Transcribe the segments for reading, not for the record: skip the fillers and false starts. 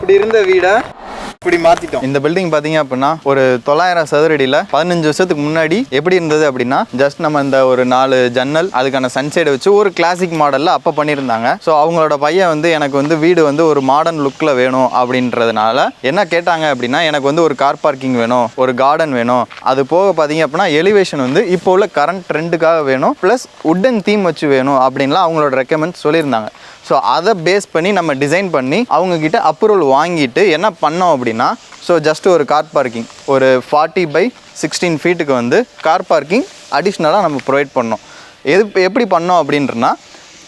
இப்படி இருந்த வீடை இப்படி மாத்திட்டோம். இந்த பில்டிங் பாத்தீங்க அப்படின்னா ஒரு 900 சதுரடியில் 15 வருஷத்துக்கு முன்னாடி எப்படி இருந்தது அப்படின்னா ஜஸ்ட் நம்ம இந்த ஒரு 4 ஜன்னல் அதுக்கான சன்சைடை வச்சு ஒரு கிளாசிக் மாடல்ல அப்போ பண்ணியிருந்தாங்க. ஸோ அவங்களோட பையன் வந்து எனக்கு வந்து வீடு வந்து ஒரு மாடர்ன் லுக்ல வேணும் அப்படின்றதுனால என்ன கேட்டாங்க அப்படின்னா எனக்கு வந்து ஒரு கார் பார்க்கிங் வேணும், ஒரு கார்டன் வேணும், அது போக பார்த்தீங்க அப்படின்னா எலிவேஷன் வந்து இப்போ உள்ள கரண்ட் ட்ரெண்டுக்காக வேணும், ப்ளஸ் உட்டன் தீம் வச்சு வேணும் அப்படின்லாம் அவங்களோட ரெக்கமெண்ட் சொல்லியிருந்தாங்க. ஸோ அதை பேஸ் பண்ணி நம்ம டிசைன் பண்ணி அவங்கக்கிட்ட அப்ரூவல் வாங்கிட்டு என்ன பண்ணோம் அப்படின்னா ஸோ ஜஸ்ட் ஒரு கார் பார்க்கிங் ஒரு 40/16 ஃபீட்டுக்கு வந்து கார் பார்க்கிங் அடிஷ்னலாக நம்ம ப்ரொவைட் பண்ணோம். எப்படி பண்ணோம் அப்படின்றனா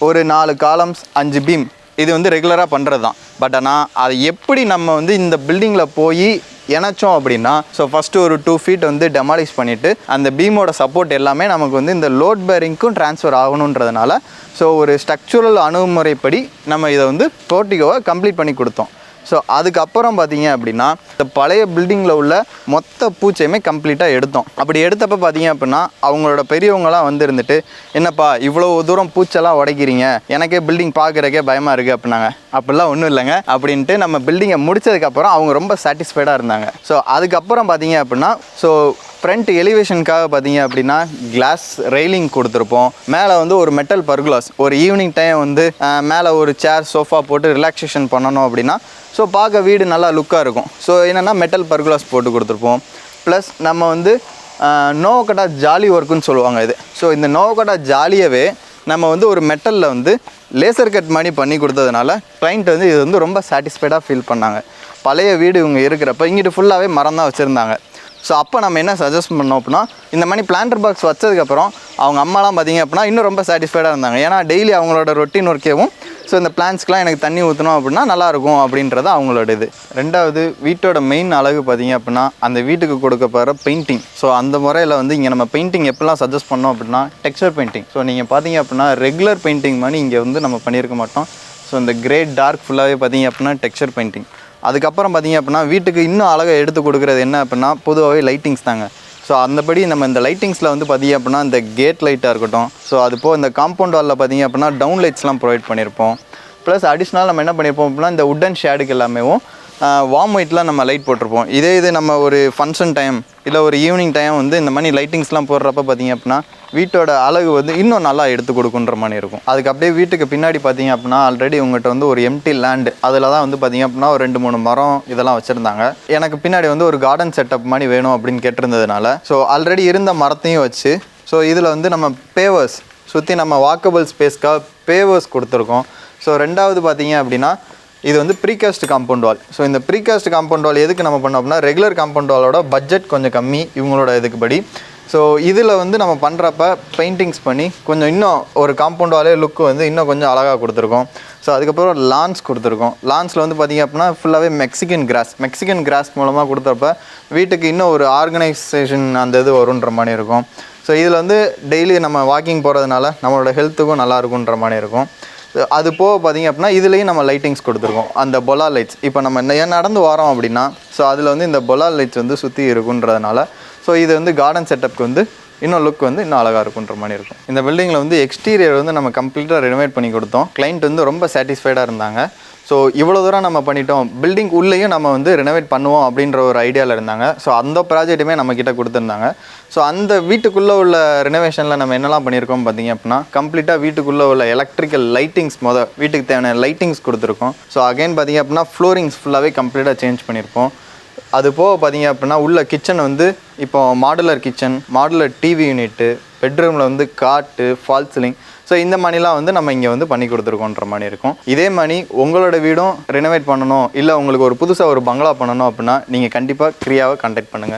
ஒரு 4 காலம்ஸ் 5 பீம் இது வந்து ரெகுலராக பண்ணுறது தான். பட் ஆனால் அது எப்படி நம்ம வந்து இந்த பில்டிங்கில் போய் இணைச்சோம் அப்படின்னா ஸோ ஃபஸ்ட்டு ஒரு 2 ஃபீட் வந்து டெமாலிஷ் பண்ணிவிட்டு அந்த பீமோட சப்போர்ட் எல்லாமே நமக்கு வந்து இந்த லோட் பேரிங்க்கும் ட்ரான்ஸ்ஃபர் ஆகணுன்றதுனால ஸோ ஒரு ஸ்ட்ரக்சுரல் அணுகுமுறைப்படி நம்ம இதை வந்து போர்ட்டிகோவை கம்ப்ளீட் பண்ணி கொடுத்தோம். ஸோ அதுக்கப்புறம் பார்த்தீங்க அப்படின்னா இந்த பழைய பில்டிங்கில் உள்ள மொத்த பூச்சையுமே கம்ப்ளீட்டாக எடுத்தோம். அப்படி எடுத்தப்போ பார்த்தீங்க அப்படின்னா அவங்களோட பெரியவங்களாம் வந்து இருந்துட்டு என்னப்பா இவ்வளோ தூரம் பூச்செல்லாம் உடைக்கிறீங்க, எனக்கே பில்டிங் பார்க்குறக்கே பயமாக இருக்குது அப்படின்னாங்க. அப்படிலாம் ஒன்றும் இல்லைங்க அப்படின்ட்டு நம்ம பில்டிங்கை முடிச்சதுக்கப்புறம் அவங்க ரொம்ப சாட்டிஸ்ஃபைடாக இருந்தாங்க. ஸோ அதுக்கப்புறம் பார்த்தீங்க அப்படின்னா ஸோ ஃப்ரண்ட் எலிவேஷனுக்காக பார்த்தீங்க அப்படின்னா கிளாஸ் ரெயிலிங் கொடுத்துருப்போம். மேலே வந்து ஒரு மெட்டல் பர்குலாஸ் ஒரு ஈவினிங் டைம் வந்து மேலே ஒரு சேர் சோஃபா போட்டு ரிலாக்ஸேஷன் பண்ணணும் அப்படின்னா ஸோ பார்க்க வீடு நல்லா லுக்காக இருக்கும். ஸோ என்னென்னா மெட்டல் பர்குலாஸ் போட்டு கொடுத்துருப்போம். ப்ளஸ் நம்ம வந்து நோவகட்டா ஜாலி ஒர்க்குன்னு சொல்லுவாங்க இது. ஸோ இந்த நோவகட்டா ஜாலியவே நம்ம வந்து ஒரு மெட்டலில் வந்து லேசர் கட் பண்ணி கொடுத்ததுனால கிளைண்ட் வந்து இது வந்து ரொம்ப சாட்டிஸ்ஃபைடாக ஃபீல் பண்ணாங்க. பழைய வீடு இவங்க இருக்கிறப்ப இங்கிட்டு ஃபுல்லாகவே மரம் தான் வச்சுருந்தாங்க. ஸோ அப்போ நம்ம என்ன சஜஸ்ட் பண்ணோம் அப்படின்னா இந்த மாதிரி பிளான்டர் பாக்ஸ் வச்சதுக்கப்புறம் அவங்க அம்மாலாம் பார்த்திங்க அப்படின்னா இன்னும் ரொம்ப சாட்டிஸ்ஃபைடாக இருந்தாங்க. ஏன்னா டெய்லி அவங்களோட ரொட்டீன் ஒர்க்கேவும் ஸோ இந்த பிளான்ஸ்க்கெலாம் எனக்கு தண்ணி ஊற்றணும் அப்படின்னா நல்லாயிருக்கும் அப்படின்றது அவங்களோட இது. ரெண்டாவது வீட்டோட மெயின் அழகு பார்த்திங்க அப்படின்னா அந்த வீட்டுக்கு கொடுக்கப்படுற பெயிண்டிங். ஸோ அந்த முறையில் வந்து இங்கே நம்ம பெயிண்டிங் எப்படிலாம் சஜஸ்ட் பண்ணோம் அப்படின்னா டெக்ஸ்சர் பெயிண்டிங். ஸோ நீங்கள் பார்த்தீங்க அப்படின்னா ரெகுலர் பெயிண்டிங் மாதிரி இங்கே வந்து நம்ம பண்ணியிருக்க மாட்டோம். ஸோ இந்த கிரே டார்க் ஃபுல்லாகவே பார்த்தீங்க அப்படின்னா டெக்ஸ்சர் பெயிண்டிங். அதுக்கப்புறம் பார்த்திங்க அப்படின்னா வீட்டுக்கு இன்னும் அழகாக எடுத்து கொடுக்குறது என்ன அப்படின்னா பொதுவாகவே லைட்டிங்ஸ் தாங்க. ஸோ அந்தபடி நம்ம இந்த லைட்டிங்ஸில் வந்து பார்த்திங்க அப்படின்னா இந்த கேட் லைட்டாக இருக்கட்டும், ஸோ அது போக இந்த காம்பவுண்ட் வாலில் பார்த்திங்க அப்படின்னா டவுன் லைட்ஸ்லாம் ப்ரொவைட் பண்ணியிருப்போம். ப்ளஸ் அடிஷ்னலாக நம்ம என்ன பண்ணியிருப்போம் அப்படின்னா இந்த உட்டன் ஷேடுக்கு எல்லாமேவும் வார்ம் ஒயிட்லாம் நம்ம லைட் போட்டிருப்போம். இது நம்ம ஒரு ஃபங்க்ஷன் டைம் இல்லை ஒரு ஈவினிங் டைம் வந்து இந்த மாதிரி லைட்டிங்ஸ்லாம் போடுறப்ப பார்த்திங்க அப்படின்னா வீட்டோட அழகு வந்து இன்னும் நல்லா எடுத்து கொடுக்குன்ற மாதிரி இருக்கும். அதுக்கு அப்படியே வீட்டுக்கு பின்னாடி பார்த்திங்க அப்படின்னா ஆல்ரெடி உங்கள்கிட்ட வந்து ஒரு எம்டி லேண்டு அதில் தான் வந்து பார்த்திங்க அப்படின்னா ஒரு 2-3 மரம் இதெல்லாம் வச்சுருந்தாங்க. எனக்கு பின்னாடி வந்து ஒரு கார்டன் செட்டப் மாதிரி வேணும் அப்படின்னு கேட்டிருந்ததுனால ஸோ ஆல்ரெடி இருந்த மரத்தையும் வச்சு ஸோ இதில் வந்து நம்ம பேவர்ஸ் சுற்றி நம்ம வாக்கபிள் ஸ்பேஸ்க்காக பேவர்ஸ் கொடுத்துருக்கோம். ஸோ ரெண்டாவது பார்த்திங்க அப்படின்னா இது வந்து ப்ரீகாஸ்ட் காம்பவுண்ட் வால். ஸோ இந்த ப்ரீகாஸ்ட் காம்பவுண்ட் வால் எதுக்கு நம்ம பண்ணோம் அப்படின்னா ரெகுலர் காம்பவுண்ட் வாலோட பட்ஜெட் கொஞ்சம் கம்மி இவங்களோட இதுக்குப்படி. ஸோ இதில் வந்து நம்ம பண்ணுறப்ப பெயிண்டிங்ஸ் பண்ணி கொஞ்சம் இன்னும் ஒரு காம்பவுண்ட் வாலே லுக்கு வந்து இன்னும் கொஞ்சம் அழகாக கொடுத்துருக்கோம். ஸோ அதுக்கப்புறம் லான்ஸ் கொடுத்துருக்கோம். லான்ஸில் வந்து பார்த்திங்க அப்படின்னா ஃபுல்லாகவே மெக்சிகன் கிராஸ் மூலமாக கொடுத்தப்ப வீட்டுக்கு இன்னும் ஒரு ஆர்கனைசேஷன் அந்த இது வருன்ற மாதிரி இருக்கும். ஸோ இதில் வந்து டெய்லி நம்ம வாக்கிங் போகிறதுனால நம்மளோட ஹெல்த்துக்கும் நல்லா இருக்குன்ற மாதிரி இருக்கும். அது போக பார்த்திங்க அப்படின்னா இதுலேயும் நம்ம லைட்டிங்ஸ் கொடுத்துருக்கோம். அந்த பொலா லைட்ஸ் இப்போ நம்ம நடந்து வரோம் அப்படின்னா ஸோ அதில் வந்து இந்த பொலா லைட்ஸ் வந்து சுற்றி இருக்குன்றதுனால ஸோ இது வந்து கார்டன் செட்டப்க்கு வந்து இன்னும் லுக் வந்து இன்னும் அழகாக இருக்குன்ற மாதிரி இருக்கும். இந்த பில்டிங்கில் வந்து எக்ஸ்டீரியர் வந்து நம்ம கம்ப்ளீட்டாக ரெனோவேட் பண்ணி கொடுத்தோம். கிளைண்ட் வந்து ரொம்ப சாட்டிஸ்ஃபைடாக இருந்தாங்க. ஸோ இவ்வளோ தூரம் நம்ம பண்ணிட்டோம், பில்டிங் உள்ளேயும் நம்ம வந்து ரெனோவேட் பண்ணுவோம் அப்படின்ற ஒரு ஐடியாவில் இருந்தாங்க. ஸோ அந்த ப்ராஜெக்ட்டுமே நம்மக்கிட்ட கொடுத்துருந்தாங்க. ஸோ அந்த வீட்டுக்குள்ளே உள்ள ரெனோவேஷனில் நம்ம என்னெல்லாம் பண்ணியிருக்கோம் பார்த்திங்க அப்படின்னா கம்ப்ளீட்டாக வீட்டுக்குள்ளே உள்ள எலக்ட்ரிக்கல் லைட்டிங்ஸ் வீட்டுக்கு தேவையான லைட்டிங்ஸ் கொடுத்துருக்கோம். ஸோ அகைன் பார்த்திங்க அப்படின்னா ஃப்ளோரிங்ஸ் ஃபுல்லாகவே கம்ப்ளீட்டாக சேஞ்ச் பண்ணியிருப்போம். அது போக பார்த்திங்க அப்படின்னா உள்ள கிச்சன் வந்து இப்போ modular kitchen, modular TV unit, பெட்ரூமில் வந்து காட்டு, ஃபால் சீலிங், ஸோ இந்த மாதிரிலாம் வந்து நம்ம இங்கே வந்து பண்ணி கொடுத்துருக்கோன்ற மாதிரி இருக்கும். இதே மாதிரி உங்களோட வீடும் ரெனோவேட் பண்ணணும் இல்லை உங்களுக்கு ஒரு புதுசாக ஒரு பங்களா பண்ணணும் அப்படின்னா நீங்கள் கண்டிப்பாக கிரியாவை கான்டாக்ட் பண்ணுங்கள்.